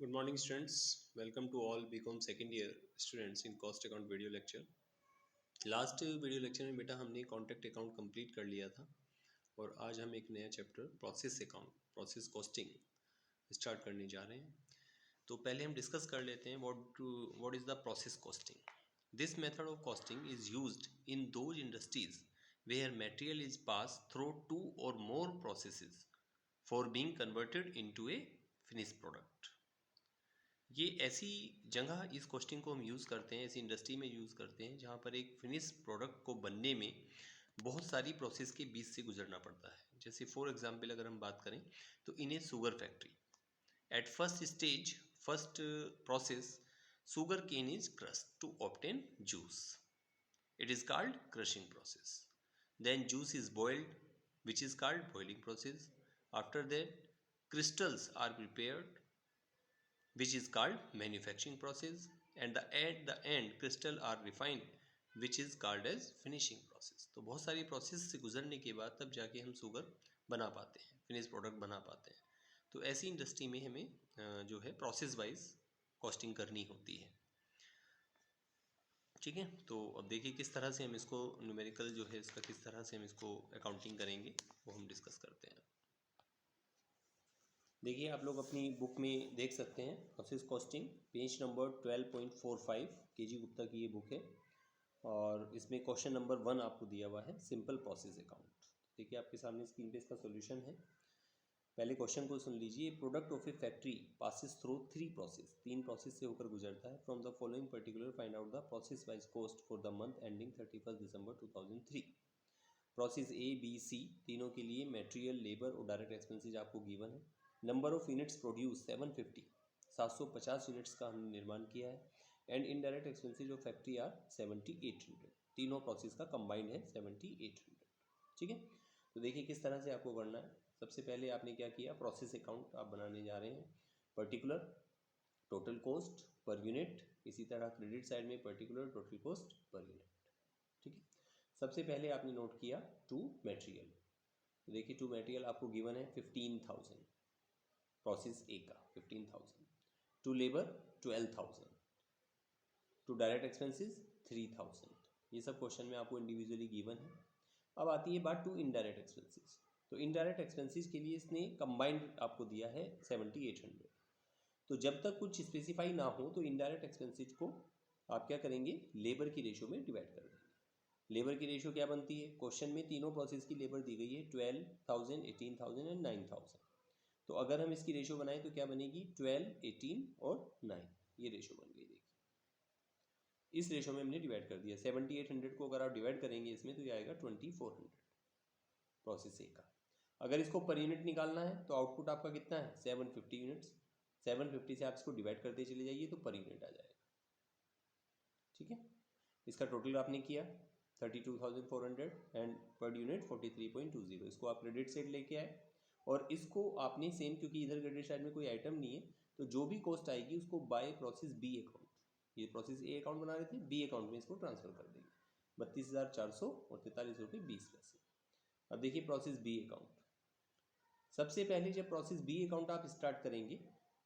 Good morning, students. Welcome to all BCom second year students in cost account video lecture. Last video lecture में बेटा हमने contract account complete कर लिया था और आज हम एक नया chapter process account process costing start करने जा रहे हैं। तो पहले हम डिस्कस कर लेते हैं what is the process costing. This method of costing is used in those industries where material is pass through two or more processes for being converted into a finish product. ये ऐसी जगह इस costing को हम use करते हैं, ऐसी industry में यूज़ करते हैं जहाँ पर एक फिनिश प्रोडक्ट को बनने में बहुत सारी प्रोसेस के बीच से गुजरना पड़ता है। जैसे फॉर एग्जांपल अगर हम बात करें तो in a sugar factory at first stage first process sugar cane is crushed to obtain juice. It is called crushing process. Then juice is boiled which is called boiling process. After that crystals are prepared which is called manufacturing process, and at the end crystal are refined which is called as finishing process। तो बहुत सारी process से गुजरने के बाद तब जाके हम शुगर बना पाते हैं, फिनिश प्रोडक्ट बना पाते हैं। तो ऐसी इंडस्ट्री में हमें जो है प्रोसेस वाइज कॉस्टिंग करनी होती है। ठीक है, तो अब देखिए किस तरह से हम इसको न्यूमेरिकल जो है इसका किस तरह से हम इसको अकाउंटिंग करेंगे वो हम डिस्कस करते हैं। देखिए आप लोग अपनी बुक में देख सकते हैं process costing page number 12.45 KG Gupta की ये बुक है और इसमें क्वेश्चन नंबर 1 आपको दिया हुआ है सिंपल प्रोसेस अकाउंट। देखिए आपके सामने स्क्रीन पे इसका सॉल्यूशन है। पहले क्वेश्चन को सुन लीजिए। Product of a factory passes through 3 process से होकर गुजरता है। From the following particular find out the process wise cost for the month ending 31 December 2003। Process A B C तीनों के लिए मटेरियल लेबर और डायरेक्ट एक्सपेंसेस आपको गिवन है। Number of units produce 750 units का हमने निर्माण किया है। And indirect expenses of factory are 7800। तीनों प्रोसेस का कंबाइंड है 7800। ठीक है, तो देखिए किस तरह से आपको करना है। सबसे पहले आपने क्या किया, प्रोसेस अकाउंट आप बनाने जा रहे हैं। Particular total cost per unit, इसी तरह क्रेडिट साइड में particular total cost per unit. ठीक है, सबसे पहले आपने नोट किया टू मटेरियल। तो देखिए टू मटेरियल आपको गिवन है 15,000, प्रोसेस ए का 15,000। To labour 12,000। To direct expenses 3,000। ये सब क्वेश्चन में आपको इंडिविजुअली गिवन है। अब आती है बात टू इनडायरेक्ट एक्सपेंसेस। तो इनडायरेक्ट एक्सपेंसेस के लिए इसने कंबाइंड आपको दिया है 7800। तो जब तक कुछ स्पेसिफाई ना हो तो इनडायरेक्ट एक्सपेंसेस को आप क्या करेंगे, लेबर की रेशो में डिवाइड कर देंगे। लेबर की रेशो क्या बनती है, क्वेश्चन में तीनों प्रोसेस की लेबर दी गई है 12,000, 18,000 एंड 9,000। तो अगर हम इसकी रेशो बनाएं तो क्या बनेगी, 12, 18 और 9, ये रेशो बन गई। देखिए इस रेशो में हमने डिवाइड कर दिया। 7800 को अगर आप डिवाइड करेंगे इसमें तो ये आएगा 2400 प्रोसेस ए का। अगर इसको पर यूनिट निकालना है तो आउटपुट आपका कितना है, 750 यूनिट्स। 750 से आप इसको डिवाइड करते चले जाइए तो पर यूनिट आ जाएगा। ठीक है, इसका टोटल आपने किया 32,400 एंड पर यूनिट 43.20। इसको आप क्रेडिट साइड लेके आए और इसको आपने सेम, क्योंकि इधर क्रेडिट साइड में कोई आइटम नहीं है तो जो भी कॉस्ट आएगी उसको बाय प्रोसेस बी अकाउंट, ये प्रोसेस ए अकाउंट बना रहे थे, बी अकाउंट में इसको ट्रांसफर कर देंगे 32,400 और 43 रुपये 20 पैसे। अब देखिए प्रोसेस बी अकाउंट। सबसे पहले जब प्रोसेस बी अकाउंट आप स्टार्ट करेंगे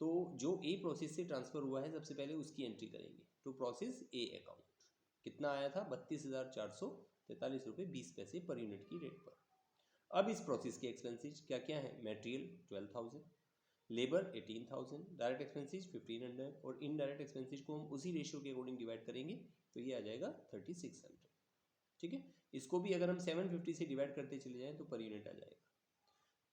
तो जो ए प्रोसेस से ट्रांसफर हुआ है सबसे पहले उसकी एंट्री करेंगे टू प्रोसेस ए अकाउंट। कितना आया था, 32,443 रुपये 20 पैसे पर यूनिट की रेट पर। अब इस प्रोसेस के एक्सपेंसेस क्या क्या है, मटेरियल 12,000, लेबर 18,000, डायरेक्ट एक्सपेंसेस 1,500 और इनडायरेक्ट एक्सपेंसेस को हम उसी रेशियो के अकॉर्डिंग डिवाइड करेंगे तो ये आ जाएगा 3,600। ठीक है, इसको भी अगर हम 750 से डिवाइड करते चले जाएं तो पर यूनिट आ जाएगा।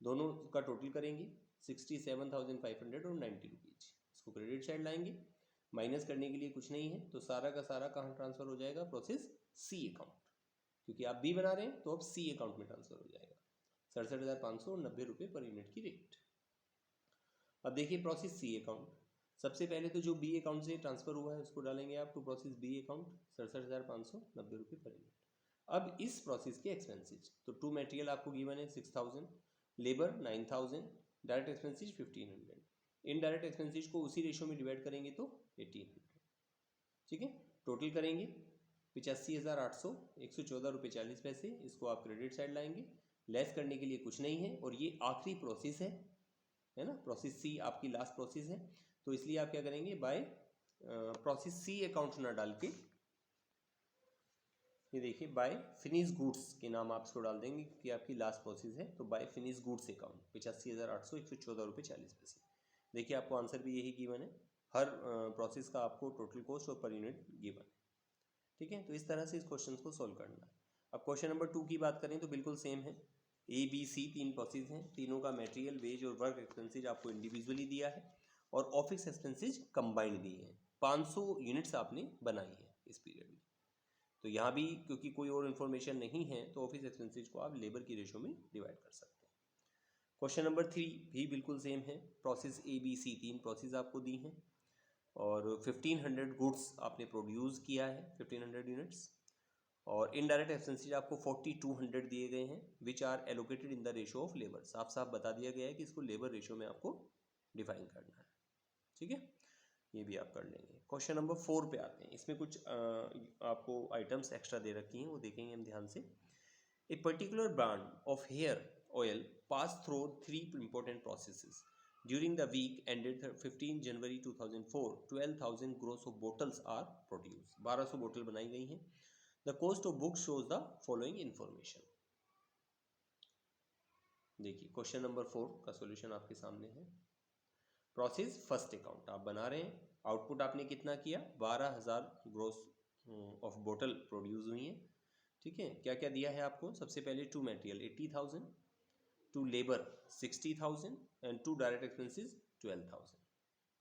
दोनों का टोटल करेंगे 67,500 और 90 रुपीज़। इसको क्रेडिट साइड लाएंगे, माइनस करने के लिए कुछ नहीं है तो सारा का सारा कहाँ ट्रांसफर हो जाएगा, प्रोसेस सी अकाउंट। क्योंकि आप बी बना रहे हैं तो अब सी अकाउंट में ट्रांसफर हो जाएगा 67,500 और 90 रुपये पर यूनिट की रेट। अब देखिए प्रोसेस सी अकाउंट। सबसे पहले तो जो बी अकाउंट से ट्रांसफर हुआ है उसको डालेंगे आप टू प्रोसेस बी अकाउंट 67,500, 90 रुपये पर यूनिट। अब इस प्रोसेस के एक्सपेंसेस, तो टू मटेरियल आपको गिवन है 6,000, labour 9,000, direct expenses 1,500, indirect expenses को उसी रेशो में डिवाइड करेंगे तो 1,800। ठीक है, टोटल करेंगे 85,800, 114 रुपये 40 पैसे। इसको आप क्रेडिट साइड लाएंगे, लेस करने के लिए कुछ नहीं है और ये आखिरी प्रोसेस है ना, प्रोसेस सी आपकी लास्ट प्रोसेस है तो इसलिए आप क्या करेंगे, बाय प्रोसेस सी अकाउंट ना डाल के ये देखिए बाय फिनिश गुड्स के नाम आप इसको डाल देंगे कि आपकी लास्ट प्रोसेस है। तो बाय फिनिश गुड्स अकाउंट 85,800 114 रुपये 40 पैसे। देखिए आपको आंसर भी यही गिवन है, हर प्रोसेस का आपको टोटल कॉस्ट और पर यूनिट गिवन है। ठीक है, तो इस तरह से इस क्वेश्चन को सॉल्व करना है। अब क्वेश्चन नंबर 2 की बात करें तो बिल्कुल सेम है। ए बी सी 3 प्रोसेस हैं, तीनों का मटेरियल, वेज और वर्क एक्सपेंसेज आपको इंडिविजुअली दिया है और ऑफिस एक्सपेंसेज कंबाइंड दिए हैं। 500 यूनिट्स आपने बनाई है इस पीरियड में। तो यहाँ भी क्योंकि कोई और इन्फॉर्मेशन नहीं है तो ऑफिस एक्सपेंसेज को आप लेबर की रेशो में डिवाइड कर सकते हैं। क्वेश्चन नंबर 3 भी बिल्कुल सेम है। Process A B C 3 process आपको दी हैं और 1500 गुड्स आपने प्रोड्यूस किया है, 1500 यूनिट्स। और इनडायरेक्ट एक्सपेंसेज आपको 4200 दिए गए हैं which are allocated in the ratio of labour. साफ साफ बता दिया गया है कि इसको लेबर रेशो में आपको डिफाइन करना है। ठीक है, ये भी आप कर लेंगे। क्वेश्चन नंबर 4 पे आते हैं। इसमें कुछ आपको आइटम्स एक्स्ट्रा दे रखी हैं, वो देखेंगे हम ध्यान से। A particular brand of hair oil pass through 3 important processes during the week ended 15 January 2004। 12,000 gross of bottles are produce. 1200 बोतल बनाई गई हैं। The cost of book shows the following information. देखिए क्वेश्चन नंबर 4 का सॉल्यूशन आपके सामने है। Process first account आप बना रहे हैं। आउटपुट आपने कितना किया, 12,000 ग्रोस ऑफ बोतल प्रोड्यूस हुई हैं। ठीक है, क्या क्या दिया है आपको, सबसे पहले to material 80,000, to labour 60,000 and to direct expenses 12,000,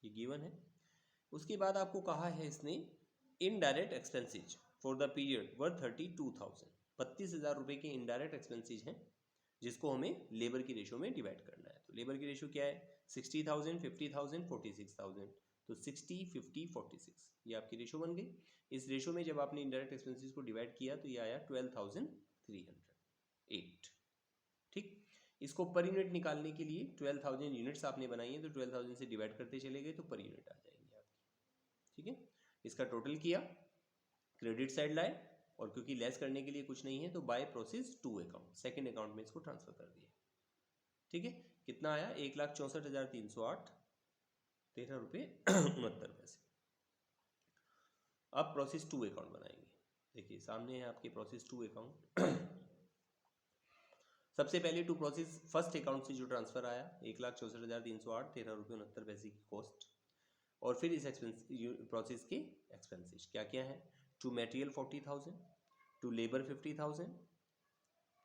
ये गिवन है। उसके बाद आपको कहा है इसने indirect expenses for the period were 32,000। 32,000 रुपये के इनडायरेक्ट एक्सपेंसेज हैं जिसको हमें लेबर की रेशो में डिवाइड करना है। तो लेबर की रेशो क्या है, 60,000 50,000 46,000। तो 60 50 46 ये आपकी रेशो बन गई। इस रेशो में जब आपने इनडायरेक्ट एक्सपेंसेस को डिवाइड किया तो ये आया 12,308। ठीक, इसको पर यूनिट निकालने के लिए 12,000 यूनिट्स आपने बनाई है तो 12,000 से डिवाइड करते चले गए तो पर यूनिट आ जाएंगे आपकी। ठीक है, इसका टोटल किया, क्रेडिट साइड लाए और क्योंकि लेस करने के लिए कुछ नहीं है तो by process 2 account second account में इसको ट्रांसफर कर दिया। ठीक है, कितना आया, 1,64,308 13 रुपये 69 पैसे। अब प्रोसेस 2 अकाउंट बनाएंगे। देखिए सामने है आपके प्रोसेस 2 अकाउंट। सबसे पहले टू प्रोसेस फर्स्ट अकाउंट से जो ट्रांसफर आया 1,64,308 13 रुपये 69 पैसे की कॉस्ट। और फिर इस एक्सपेंस प्रोसेस के एक्सपेंसेस क्या क्या है, टू मटेरियल 40,000, टू लेबर 50,000,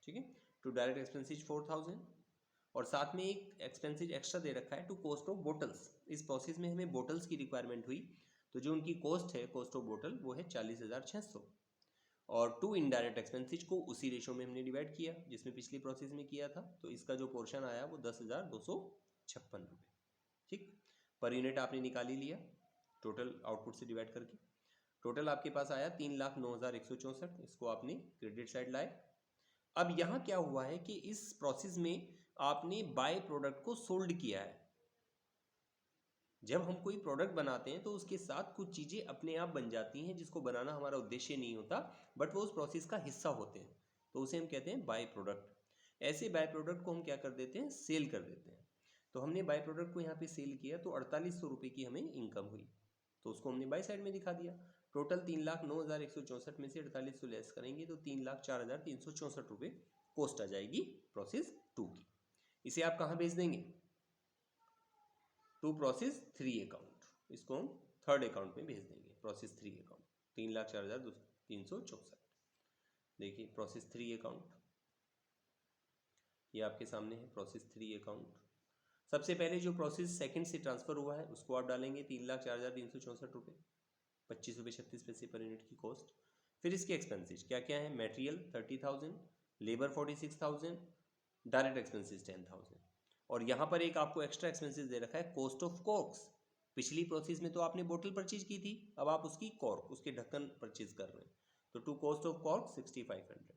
ठीक है, टू डायरेक्ट एक्सपेंसेस 4,000 और साथ में एक एक्सपेंसेस एक्स्ट्रा दे रखा है टू कॉस्ट ऑफ बोटल्स। इस प्रोसेस में हमें बोटल्स की रिक्वायरमेंट हुई तो जो उनकी कॉस्ट है, कॉस्ट ऑफ बोटल, वो है 40,600। और टू इनडायरेक्ट एक्सपेंसेज को उसी रेशो में हमने डिवाइड किया जिसमें पिछली प्रोसेस में किया था, तो इसका जो पोर्शन आया वो 10,256 रुपये। ठीक, पर यूनिट आपने निकाल ही लिया टोटल आउटपुट से डिवाइड करके। टोटल आपके पास आया 3,09,164। इसको आपने क्रेडिट साइड लाए। अब यहाँ क्या हुआ है कि इस प्रोसेस में आपने बाय प्रोडक्ट को सोल्ड किया है। जब हम कोई प्रोडक्ट बनाते हैं तो उसके साथ कुछ चीज़ें अपने आप बन जाती हैं जिसको बनाना हमारा उद्देश्य नहीं होता, बट वो उस प्रोसेस का हिस्सा होते हैं, तो उसे हम कहते हैं बाय प्रोडक्ट। ऐसे बाय प्रोडक्ट को हम क्या कर देते हैं, सेल कर देते हैं। तो हमने बाय प्रोडक्ट को यहाँ पे सेल किया तो 4800 रुपये की हमें इनकम हुई, तो उसको हमने बाय साइड में दिखा दिया। टोटल 3,09,164 में से 4800 लेस करेंगे तो 3,04,364 रुपये कॉस्ट आ जाएगी प्रोसेस 2 की। इसे आप कहाँ भेज देंगे, टू प्रोसेस 3 अकाउंट, इसको हम थर्ड अकाउंट में भेज देंगे। Process 3 account 3,04,364। देखिए प्रोसेस 3 अकाउंट ये आपके सामने है। प्रोसेस 3 अकाउंट सबसे पहले जो प्रोसेस सेकंड से ट्रांसफर हुआ है उसको आप डालेंगे 3,04,364 रुपये 25 रुपये 36 पैसे पर यूनिट की कॉस्ट। फिर इसके एक्सपेंसेस क्या क्या है, मटेरियल 30,000, लेबर 46,000, डायरेक्ट एक्सपेंसेस 10,000। और यहाँ पर एक आपको एक्स्ट्रा एक्सपेंसेस दे रखा है कॉस्ट ऑफ कॉर्क्स। पिछली प्रोसेस में तो आपने बोतल परचेज की थी, अब आप उसकी कॉर्क, उसके ढक्कन परचेज कर रहे हैं, तो to cost of cork 6,500।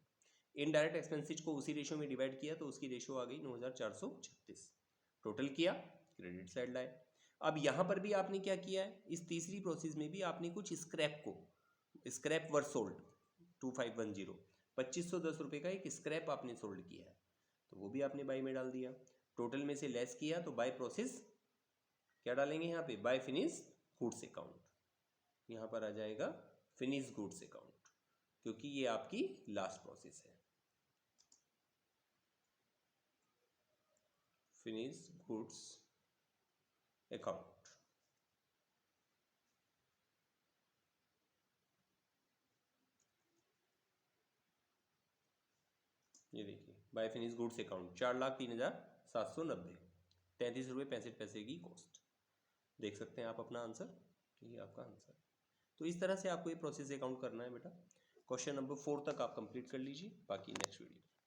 Indirect expenses को उसी रेशो में डिवाइड किया तो उसकी रेशो आ गई 9,436। टोटल किया, क्रेडिट साइड लाए। अब यहाँ पर भी आपने क्या किया है, इस तीसरी प्रोसेस में भी आपने कुछ स्क्रैप को, स्क्रैप वर सोल्ड 2510, 2510 रुपये का एक स्क्रैप आपने सोल्ड किया है, तो वो भी आपने बाई में डाल दिया। टोटल में से लेस किया तो बाय प्रोसेस क्या डालेंगे यहाँ पे, बाय फिनिश गुड्स अकाउंट, यहाँ पर आ जाएगा फिनिश गुड्स अकाउंट, क्योंकि ये आपकी लास्ट प्रोसेस है। फिनिश गुड्स अकाउंट, ये देखिए बाय फिनिश गुड्स अकाउंट 4,03,790, 33 रुपये 65 पैसे की कॉस्ट। देख सकते हैं आप अपना आंसर, ये आपका आंसर। तो इस तरह से आपको ये प्रोसेस अकाउंट करना है बेटा। क्वेश्चन नंबर 4 तक आप कंप्लीट कर लीजिए, बाकी नेक्स्ट वीडियो।